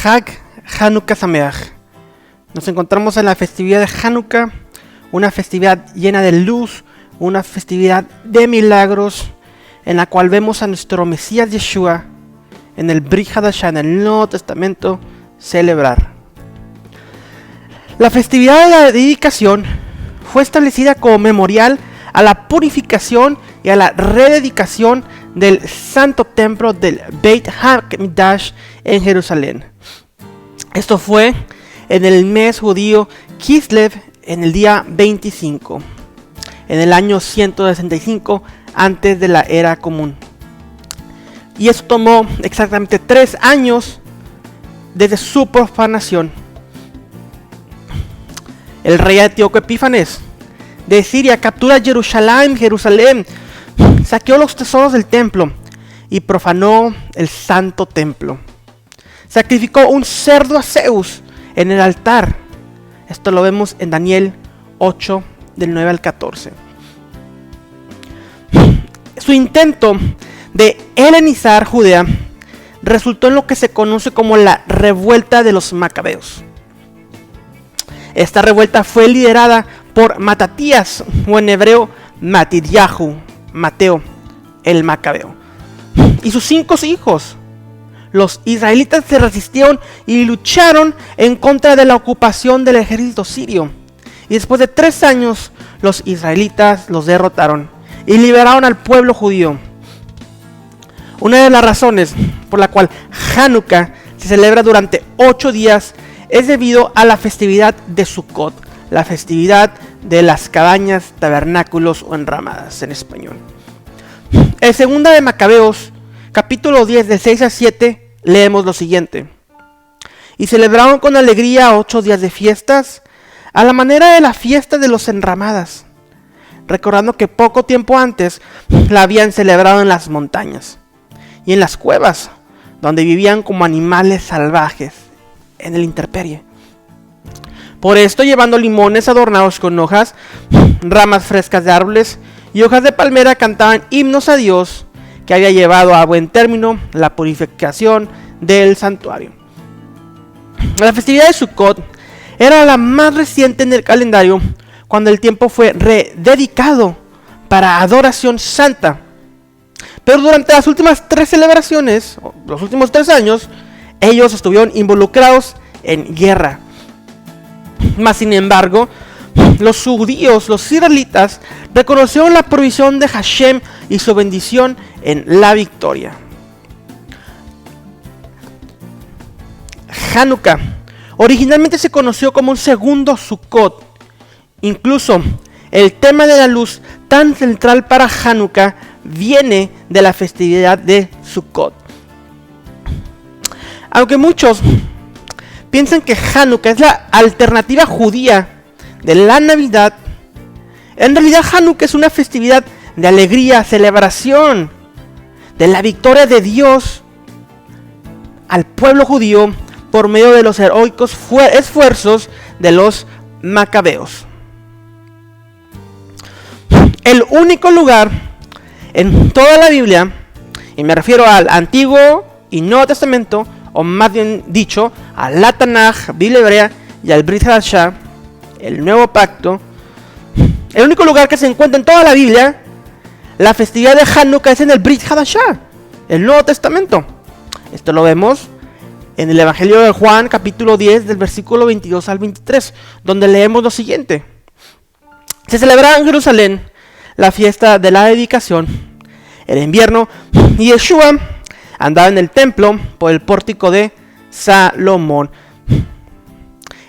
Hag Hanukkah Sameach. Nos encontramos en la festividad de Hanukkah, una festividad llena de luz, una festividad de milagros, en la cual vemos a nuestro Mesías Yeshua en el Brit Hadashah, en el Nuevo Testamento, celebrar. La festividad de la dedicación fue establecida como memorial a la purificación y a la rededicación del Santo Templo del Beit HaMikdash en Jerusalén. Esto fue en el mes judío Kislev, en el día 25, en el año 165 antes de la era común. Y eso tomó exactamente 3 años desde su profanación. El rey etíope Epífanes de Siria captura Jerusalén, saqueó los tesoros del templo y profanó el santo templo. Sacrificó un cerdo a Zeus en el altar. Esto lo vemos en Daniel 8, del 9 al 14. Su intento de helenizar Judea resultó en lo que se conoce como la revuelta de los macabeos. Esta revuelta fue liderada por Matatías, o en hebreo Matidyahu, Mateo, el macabeo, y sus 5 hijos. Los israelitas se resistieron y lucharon en contra de la ocupación del ejército sirio. Y después de 3 años, los israelitas los derrotaron y liberaron al pueblo judío. Una de las razones por la cual Hanukkah se celebra durante 8 días es debido a la festividad de Sukkot, la festividad de las cabañas, tabernáculos o enramadas en español. En segunda de Macabeos, capítulo 10, del 6 al 7, leemos lo siguiente. Y celebraron con alegría 8 días de fiestas, a la manera de la fiesta de los enramadas, recordando que poco tiempo antes la habían celebrado en las montañas y en las cuevas, donde vivían como animales salvajes en el intemperie. Por esto, llevando limones adornados con hojas, ramas frescas de árboles y hojas de palmera, cantaban himnos a Dios, que había llevado a buen término la purificación del santuario. La festividad de Sukkot era la más reciente en el calendario, cuando el tiempo fue rededicado para adoración santa. Pero durante las últimas 3 celebraciones, los últimos 3 años, ellos estuvieron involucrados en guerra. Mas sin embargo, los judíos, los israelitas, reconocieron la provisión de Hashem y su bendición en la victoria. Hanukkah originalmente se conoció como un segundo Sukkot. Incluso el tema de la luz, tan central para Hanukkah, viene de la festividad de Sukkot. Aunque muchos piensan que Hanukkah es la alternativa judía de la Navidad, en realidad Hanukkah es una festividad de alegría, celebración de la victoria de Dios al pueblo judío por medio de los heroicos esfuerzos de los macabeos. El único lugar en toda la Biblia, y me refiero al Antiguo y Nuevo Testamento, o más bien dicho, al la Tanaj, Biblia hebrea, y al Brit Hadashah, el Nuevo Pacto, el único lugar que se encuentra en toda la Biblia, la festividad de Hanukkah, es en el Brit Hadashah, el Nuevo Testamento. Esto lo vemos en el Evangelio de Juan, capítulo 10, del versículo 22 al 23, donde leemos lo siguiente. Se celebraba en Jerusalén la fiesta de la dedicación, el invierno, y Yeshua andaba en el templo por el pórtico de Salomón.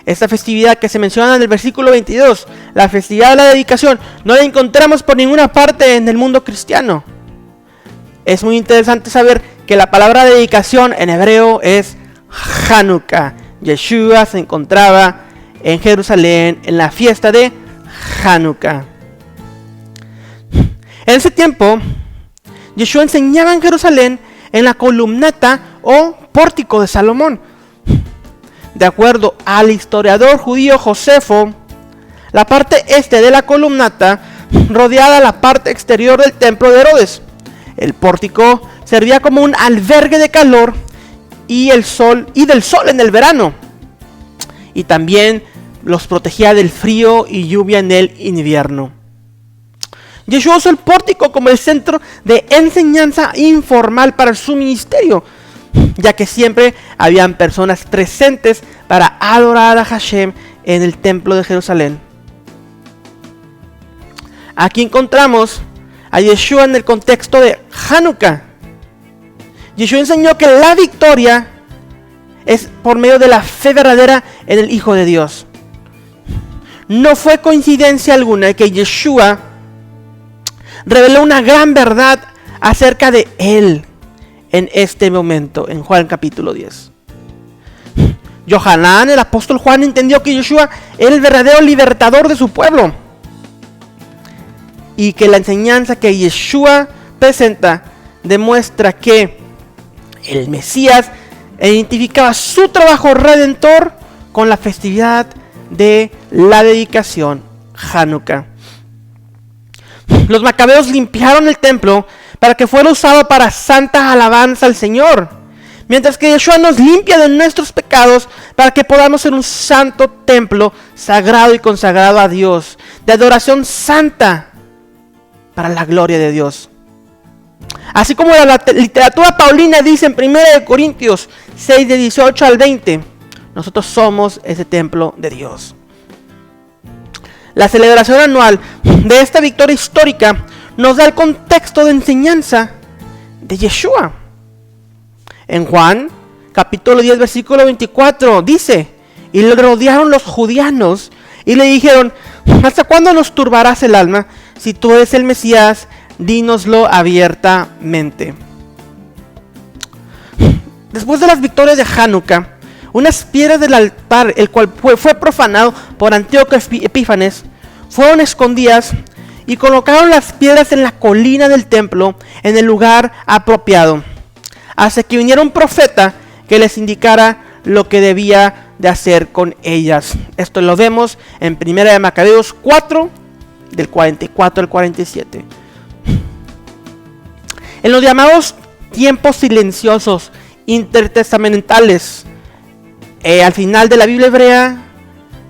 Esta festividad que se menciona en el versículo 22, la festividad de la dedicación, no la encontramos por ninguna parte en el mundo cristiano. Es muy interesante saber que la palabra dedicación en hebreo es Hanukkah. Yeshua se encontraba en Jerusalén en la fiesta de Hanukkah. En ese tiempo, Yeshua enseñaba en Jerusalén en la columnata o pórtico de Salomón. De acuerdo al historiador judío Josefo, la parte este de la columnata rodeaba la parte exterior del templo de Herodes. El pórtico servía como un albergue de calor y del sol en el verano. Y también los protegía del frío y lluvia en el invierno. Yeshua usó el pórtico como el centro de enseñanza informal para su ministerio, ya que siempre habían personas presentes para adorar a Hashem en el templo de Jerusalén. Aquí encontramos a Yeshua en el contexto de Hanukkah. Yeshua enseñó que la victoria es por medio de la fe verdadera en el Hijo de Dios. No fue coincidencia alguna que Yeshua reveló una gran verdad acerca de Él en este momento, en Juan capítulo 10. Yohanan, el apóstol Juan, entendió que Yeshua era el verdadero libertador de su pueblo, y que la enseñanza que Yeshua presenta demuestra que el Mesías identificaba su trabajo redentor con la festividad de la dedicación, Hanukkah. Los macabeos limpiaron el templo para que fuera usado para santa alabanza al Señor, mientras que Yeshua nos limpia de nuestros pecados para que podamos ser un santo templo sagrado y consagrado a Dios, de adoración santa para la gloria de Dios. Así como la literatura paulina dice en 1 Corintios 6, de 18 al 20, nosotros somos ese templo de Dios. La celebración anual de esta victoria histórica nos da el contexto de enseñanza de Yeshua. En Juan, capítulo 10, versículo 24, dice: y le rodearon los judeanos y le dijeron: ¿hasta cuándo nos turbarás el alma? Si tú eres el Mesías, dínoslo abiertamente. Después de las victorias de Hanukkah, unas piedras del altar, el cual fue profanado por Antíoco Epífanes, fueron escondidas y colocaron las piedras en la colina del templo, en el lugar apropiado, hasta que viniera un profeta que les indicara lo que debía de hacer con ellas. Esto lo vemos en 1 de Macabeos 4, del 44 al 47. En los llamados tiempos silenciosos intertestamentales, al final de la Biblia hebrea,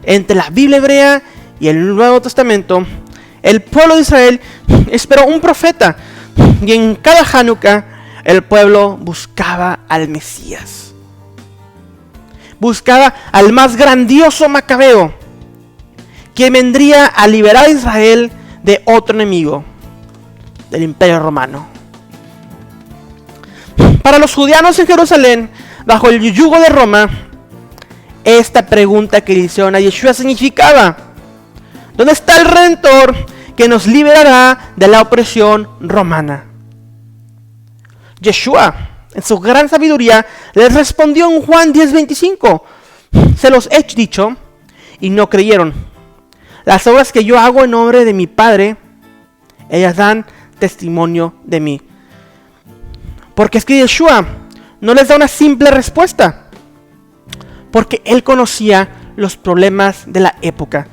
entre la Biblia hebrea y el Nuevo Testamento, el pueblo de Israel esperó un profeta, y en cada Hanukkah el pueblo buscaba al Mesías, buscaba al más grandioso macabeo, que vendría a liberar a Israel de otro enemigo, del Imperio Romano. Para los judeanos en Jerusalén, bajo el yugo de Roma, esta pregunta que le hicieron a Yeshua significaba: ¿dónde está el Redentor que nos liberará de la opresión romana? Yeshua, en su gran sabiduría, les respondió en Juan 10:25: se los he dicho y no creyeron. Las obras que yo hago en nombre de mi Padre, ellas dan testimonio de mí. Porque es que Yeshua no les da una simple respuesta, porque él conocía los problemas de la época.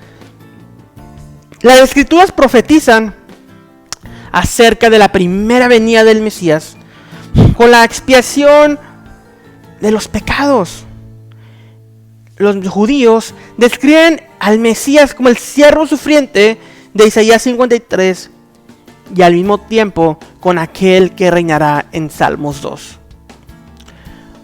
Las escrituras profetizan acerca de la primera venida del Mesías con la expiación de los pecados. Los judíos describen al Mesías como el siervo sufriente de Isaías 53 y al mismo tiempo con aquel que reinará en Salmos 2.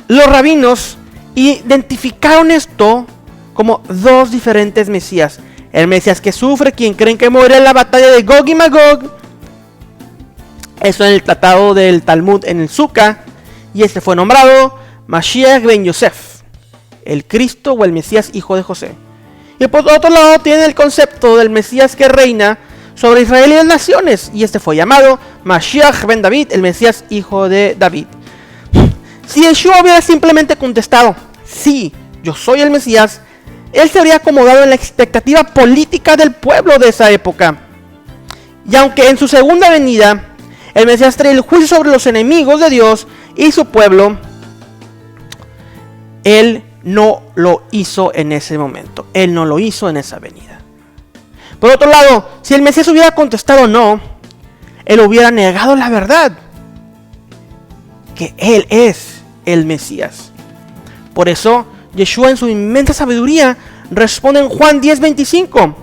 Los rabinos identificaron esto como dos diferentes Mesías: el Mesías que sufre, quien creen que morirá en la batalla de Gog y Magog, eso en el tratado del Talmud en el Sukkah, y este fue nombrado Mashiach ben Yosef, el Cristo o el Mesías hijo de José. Y por otro lado tiene el concepto del Mesías que reina sobre Israel y las naciones, y este fue llamado Mashiach ben David, el Mesías hijo de David. Si Yeshua hubiera simplemente contestado: sí, yo soy el Mesías, él se habría acomodado en la expectativa política del pueblo de esa época. Y aunque en su segunda venida el Mesías trae el juicio sobre los enemigos de Dios y su pueblo, él no lo hizo en ese momento. Él no lo hizo en esa venida. Por otro lado, si el Mesías hubiera contestado no, él hubiera negado la verdad, que él es el Mesías. Por eso, Yeshua en su inmensa sabiduría responde en Juan 10:25.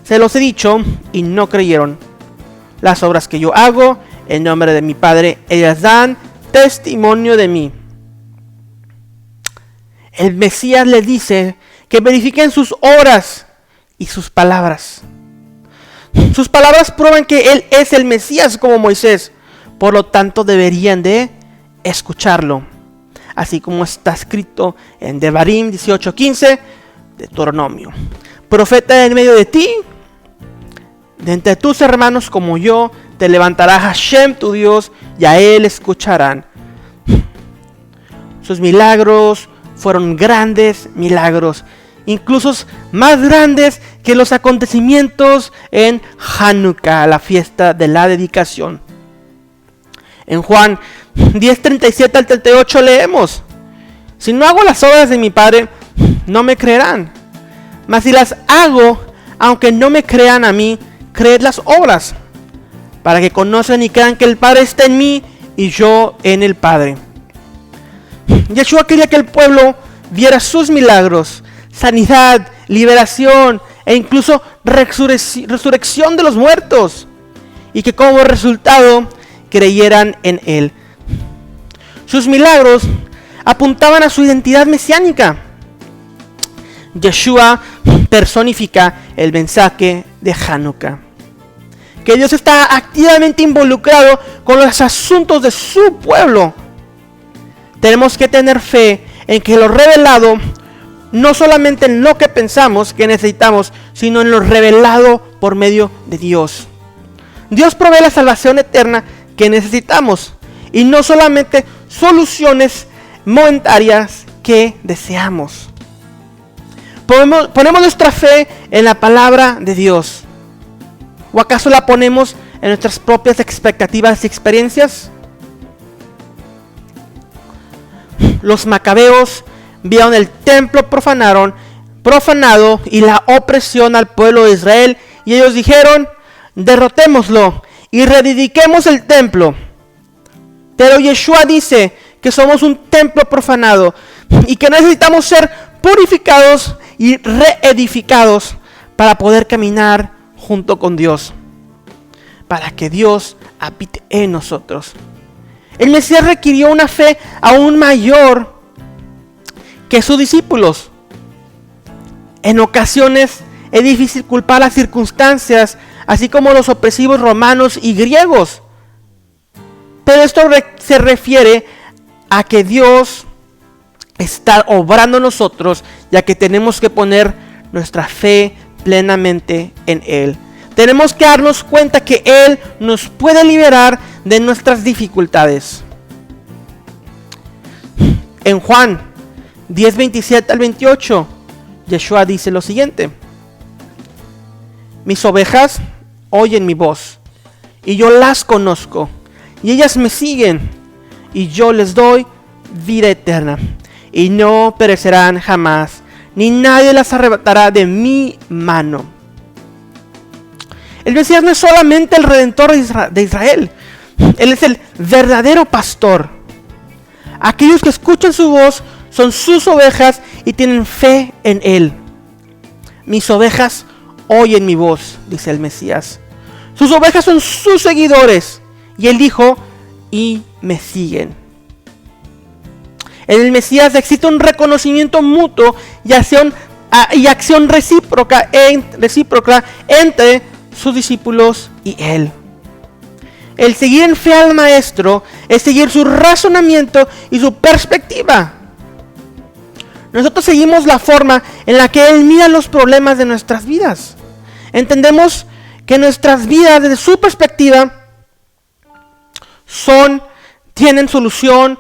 Se los he dicho y no creyeron. Las obras que yo hago en nombre de mi Padre, ellas dan testimonio de mí. El Mesías les dice que verifiquen sus obras y sus palabras. Sus palabras prueban que Él es el Mesías como Moisés. Por lo tanto, deberían de escucharlo. Así como está escrito en Devarim 18:15, Deuteronomio. Profeta en medio de ti, de entre tus hermanos como yo, te levantará Hashem tu Dios, y a Él escucharán. Sus milagros fueron grandes milagros, incluso más grandes que los acontecimientos en Hanukkah, la fiesta de la dedicación. En Juan 10:37 al 38 leemos: si no hago las obras de mi Padre, no me creerán. Mas si las hago, aunque no me crean a mí, creed las obras, para que conozcan y crean que el Padre está en mí y yo en el Padre. Yeshua quería que el pueblo viera sus milagros, sanidad, liberación e incluso resurrección de los muertos, y que como resultado creyeran en Él. Sus milagros apuntaban a su identidad mesiánica. Yeshua personifica el mensaje de Hanukkah, que Dios está activamente involucrado con los asuntos de su pueblo. Tenemos que tener fe en que lo revelado, no solamente en lo que pensamos que necesitamos, sino en lo revelado por medio de Dios. Dios provee la salvación eterna que necesitamos, y no solamente soluciones momentarias que deseamos. ¿Ponemos nuestra fe en la palabra de Dios? ¿O acaso la ponemos en nuestras propias expectativas y experiencias? Los macabeos vieron el templo profanado y la opresión al pueblo de Israel, y ellos dijeron: derrotémoslo y reedifiquemos el templo. Pero Yeshua dice que somos un templo profanado y que necesitamos ser purificados y reedificados para poder caminar junto con Dios, para que Dios habite en nosotros. El Mesías requirió una fe aún mayor que sus discípulos. En ocasiones es difícil culpar las circunstancias, así como los opresivos romanos y griegos. Pero esto se refiere a que Dios está obrando en nosotros, ya que tenemos que poner nuestra fe plenamente en Él. Tenemos que darnos cuenta que Él nos puede liberar de nuestras dificultades. En Juan 10:27 al 28, Yeshua dice lo siguiente: mis ovejas oyen mi voz, y yo las conozco, y ellas me siguen, y yo les doy vida eterna, y no perecerán jamás, ni nadie las arrebatará de mi mano. El Mesías no es solamente el Redentor de Israel, Él es el verdadero pastor. Aquellos que escuchan su voz son sus ovejas y tienen fe en Él. Mis ovejas oyen mi voz, dice el Mesías. Sus ovejas son sus seguidores, y Él dijo: y me siguen. En el Mesías existe un reconocimiento mutuo y acción recíproca entre sus discípulos y Él. El seguir en fe al Maestro es seguir su razonamiento y su perspectiva. Nosotros seguimos la forma en la que Él mira los problemas de nuestras vidas. Entendemos que nuestras vidas, desde su perspectiva, tienen solución,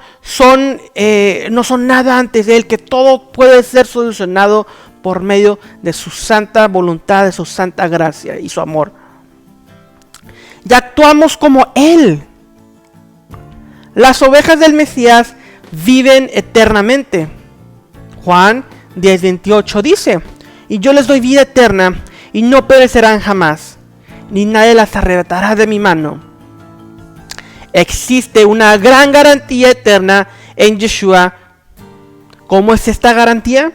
no son nada antes de Él, que todo puede ser solucionado por medio de su santa voluntad, de su santa gracia y su amor. Y actuamos como Él. Las ovejas del Mesías viven eternamente. Juan 10:28 dice: y yo les doy vida eterna, y no perecerán jamás, ni nadie las arrebatará de mi mano. Existe una gran garantía eterna en Yeshua, ¿Cómo es esta garantía?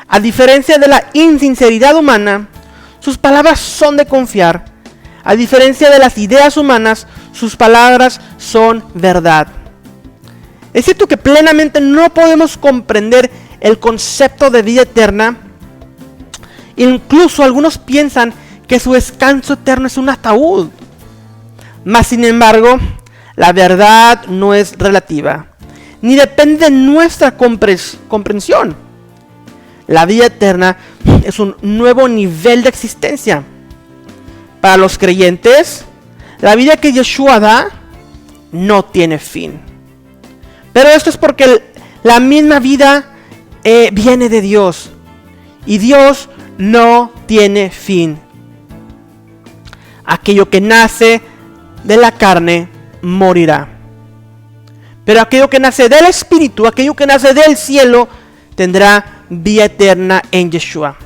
A diferencia de la insinceridad humana, sus palabras son de confiar. A diferencia de las ideas humanas, sus palabras son verdad. Es cierto que plenamente no podemos comprender el concepto de vida eterna. Incluso algunos piensan que su descanso eterno es un ataúd. Mas sin embargo, la verdad no es relativa, ni depende de nuestra comprensión. La vida eterna es un nuevo nivel de existencia. Para los creyentes, la vida que Yeshua da no tiene fin. Pero esto es porque la misma vida viene de Dios. Y Dios no tiene fin. Aquello que nace de la carne morirá. Pero aquello que nace del Espíritu, aquello que nace del cielo, tendrá vida eterna en Yeshua.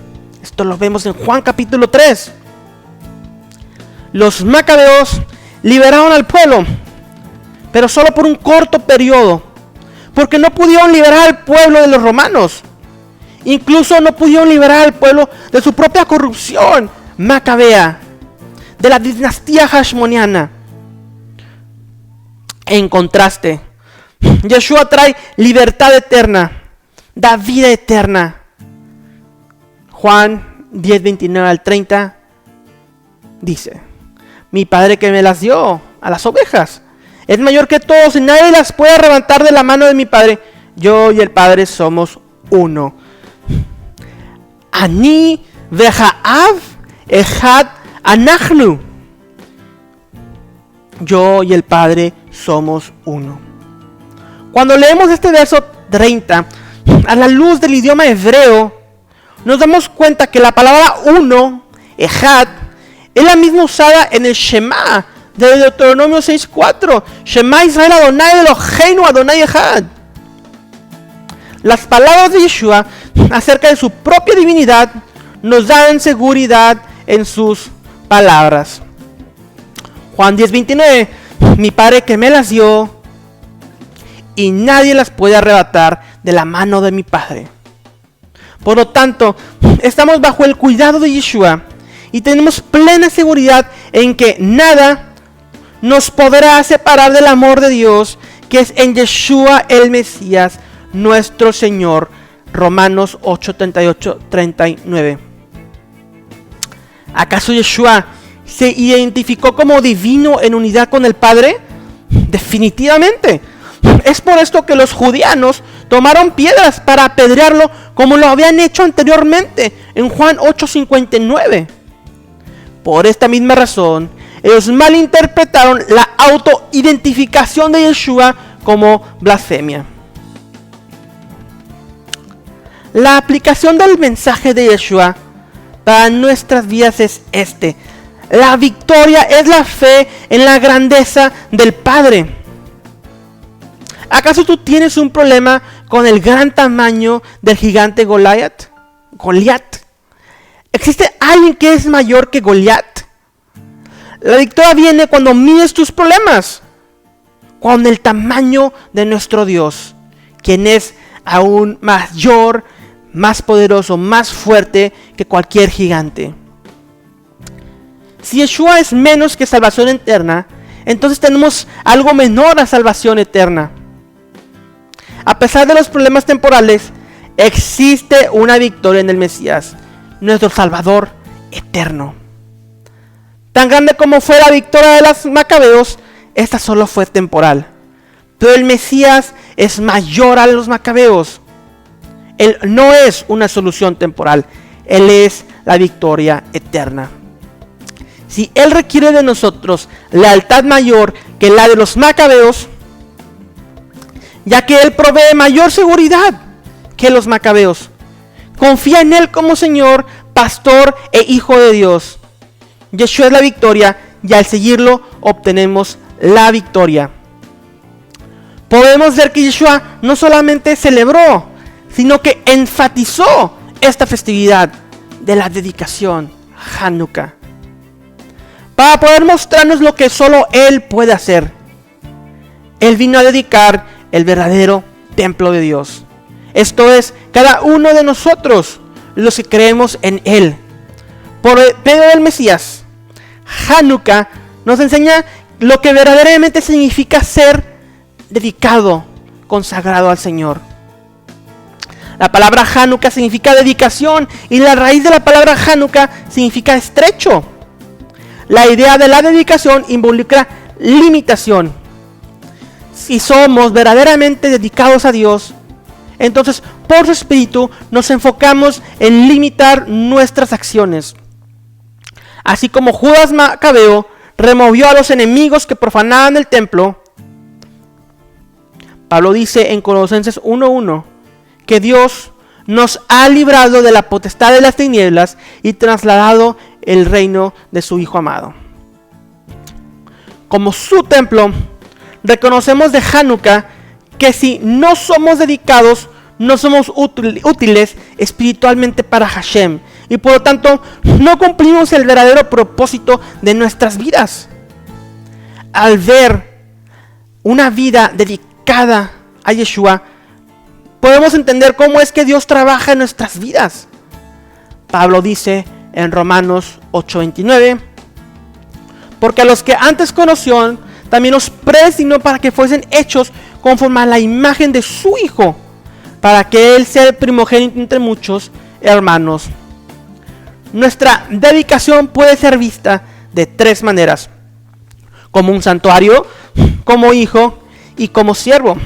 Esto lo vemos en Juan capítulo 3. Los macabeos liberaron al pueblo, pero solo por un corto periodo, porque no pudieron liberar al pueblo de los romanos. Incluso no pudieron liberar al pueblo de su propia corrupción macabea, de la dinastía hashmoniana. En contraste, Yeshua trae libertad eterna, da vida eterna. Juan 10, 29 al 30 dice: mi Padre que me las dio a las ovejas es mayor que todos y nadie las puede arrebatar de la mano de mi Padre. Yo y el Padre somos uno. Ani veha'av echad anachnu. Yo y el Padre somos uno. Cuando leemos este verso 30 a la luz del idioma hebreo, nos damos cuenta que la palabra uno, echad, es la misma usada en el Shema de Deuteronomio 6:4. Shema Israel Adonai Eloheinu Adonai Echad. Las palabras de Yeshua acerca de su propia divinidad nos dan seguridad en sus palabras. Juan 10:29. Mi Padre que me las dio y nadie las puede arrebatar de la mano de mi Padre. Por lo tanto, estamos bajo el cuidado de Yeshua y tenemos plena seguridad en que nada nos podrá separar del amor de Dios que es en Yeshua el Mesías, nuestro Señor. Romanos 8:38-39. ¿Acaso Yeshua se identificó como divino en unidad con el Padre? Definitivamente. Es por esto que los judeanos tomaron piedras para apedrearlo como lo habían hecho anteriormente en Juan 8:59. Por esta misma razón, ellos malinterpretaron la autoidentificación de Yeshua como blasfemia. La aplicación del mensaje de Yeshua para nuestras vidas es este: la victoria es la fe en la grandeza del Padre. ¿Acaso tú tienes un problema con el gran tamaño del gigante Goliat? ¿Existe alguien que es mayor que Goliat? La victoria viene cuando mides tus problemas con el tamaño de nuestro Dios, quien es aún mayor, más poderoso, más fuerte que cualquier gigante. Si Yeshua es menos que salvación eterna, entonces tenemos algo menor a salvación eterna. A pesar de los problemas temporales, existe una victoria en el Mesías, nuestro Salvador eterno. Tan grande como fue la victoria de los macabeos, esta solo fue temporal. Pero el Mesías es mayor a los macabeos. Él no es una solución temporal, Él es la victoria eterna. Si Él requiere de nosotros lealtad mayor que la de los macabeos, ya que Él provee mayor seguridad que los macabeos, confía en Él como Señor, Pastor e Hijo de Dios. Yeshua es la victoria y al seguirlo obtenemos la victoria. Podemos ver que Yeshua no solamente celebró, sino que enfatizó esta festividad de la dedicación, Hanukkah, para poder mostrarnos lo que solo Él puede hacer. Él vino a dedicar el verdadero templo de Dios. Esto es, cada uno de nosotros, los que creemos en Él. Por medio del Mesías, Hanukkah nos enseña lo que verdaderamente significa ser dedicado, consagrado al Señor. La palabra Hanukkah significa dedicación y la raíz de la palabra Hanukkah significa estrecho. La idea de la dedicación involucra limitación. Si somos verdaderamente dedicados a Dios, entonces por su Espíritu nos enfocamos en limitar nuestras acciones. Así como Judas Macabeo removió a los enemigos que profanaban el templo, Pablo dice en Colosenses 1:1 que Dios nos ha librado de la potestad de las tinieblas y trasladado el reino de su Hijo amado. Como su templo, reconocemos de Hanukkah que si no somos dedicados, no somos útiles espiritualmente para Hashem, y por lo tanto no cumplimos el verdadero propósito de nuestras vidas. Al ver una vida dedicada a Yeshua, podemos entender cómo es que Dios trabaja en nuestras vidas. Pablo dice en Romanos 8:29, porque a los que antes conoció, también los predestinó para que fuesen hechos conforme a la imagen de su Hijo, para que Él sea el primogénito entre muchos hermanos. Nuestra dedicación puede ser vista de tres maneras: como un santuario, como hijo y como siervo.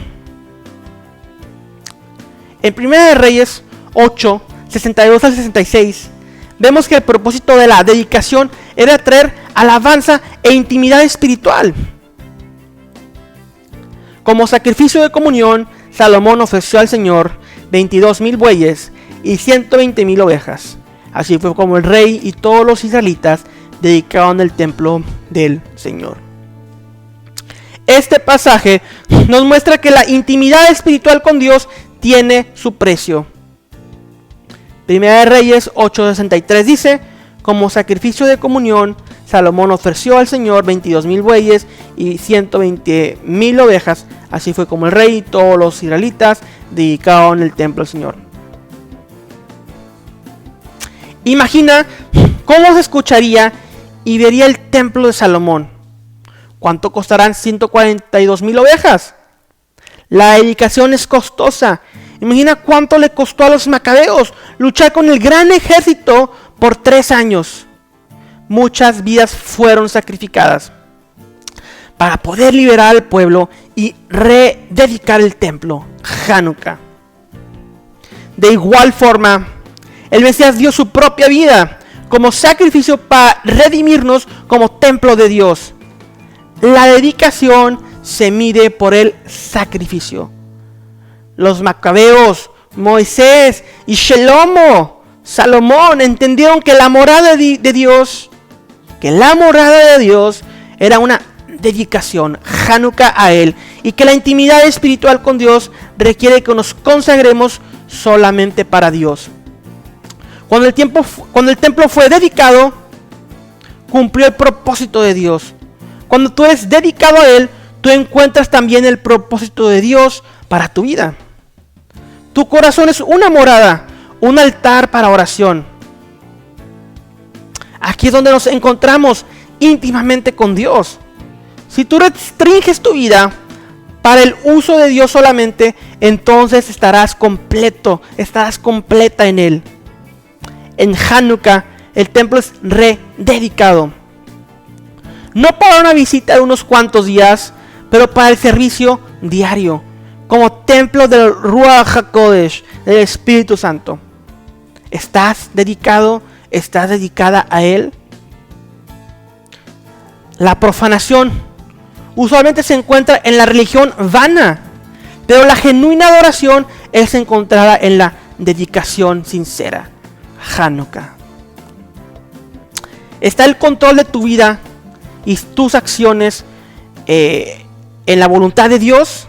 En 1 de Reyes 8, 62 al 66, vemos que el propósito de la dedicación era traer alabanza e intimidad espiritual. Como sacrificio de comunión, Salomón ofreció al Señor 22,000 bueyes y 120,000 ovejas. Así fue como el rey y todos los israelitas dedicaron el templo del Señor. Este pasaje nos muestra que la intimidad espiritual con Dios tiene su precio. Primera de Reyes 8:63 dice: como sacrificio de comunión, Salomón ofreció al Señor 22,000 bueyes y 120,000 ovejas. Así fue como el rey y todos los israelitas dedicaron el templo al Señor. Imagina cómo se escucharía y vería el templo de Salomón. ¿Cuánto costarán 142,000 ovejas? La dedicación es costosa. Imagina cuánto le costó a los macabeos luchar con el gran ejército por 3 años. Muchas vidas fueron sacrificadas para poder liberar al pueblo y rededicar el templo, Hanukkah. De igual forma, el Mesías dio su propia vida como sacrificio para redimirnos como templo de Dios. La dedicación se mide por el sacrificio. Los macabeos, Moisés y Salomón entendieron que la morada de Dios, era una dedicación, Hanukkah, a Él, y que la intimidad espiritual con Dios requiere que nos consagremos solamente para Dios. Cuando el templo fue dedicado, cumplió el propósito de Dios. Cuando tú eres dedicado a Él, tú encuentras también el propósito de Dios para tu vida. Tu corazón es una morada, un altar para oración. Aquí es donde nos encontramos íntimamente con Dios. Si tú restringes tu vida para el uso de Dios solamente, entonces estarás completo, estarás completa en Él. En Hanukkah, el templo es rededicado. No para una visita de unos cuantos días, pero para el servicio diario, como templo del Ruach HaKodesh, del Espíritu Santo. ¿Estás dedicado? ¿Estás dedicada a Él? La profanación usualmente se encuentra en la religión vana, pero la genuina adoración es encontrada en la dedicación sincera, Hanukkah. ¿Está el control de tu vida y tus acciones en la voluntad de Dios?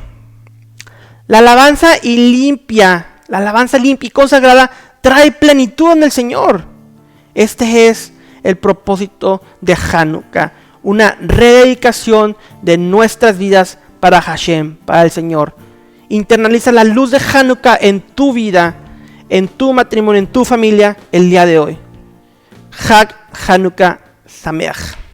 La alabanza limpia y consagrada trae plenitud en el Señor. Este es el propósito de Hanukkah, una rededicación de nuestras vidas para Hashem, para el Señor. Internaliza la luz de Hanukkah en tu vida, en tu matrimonio, en tu familia el día de hoy. Hag Hanukkah Sameach.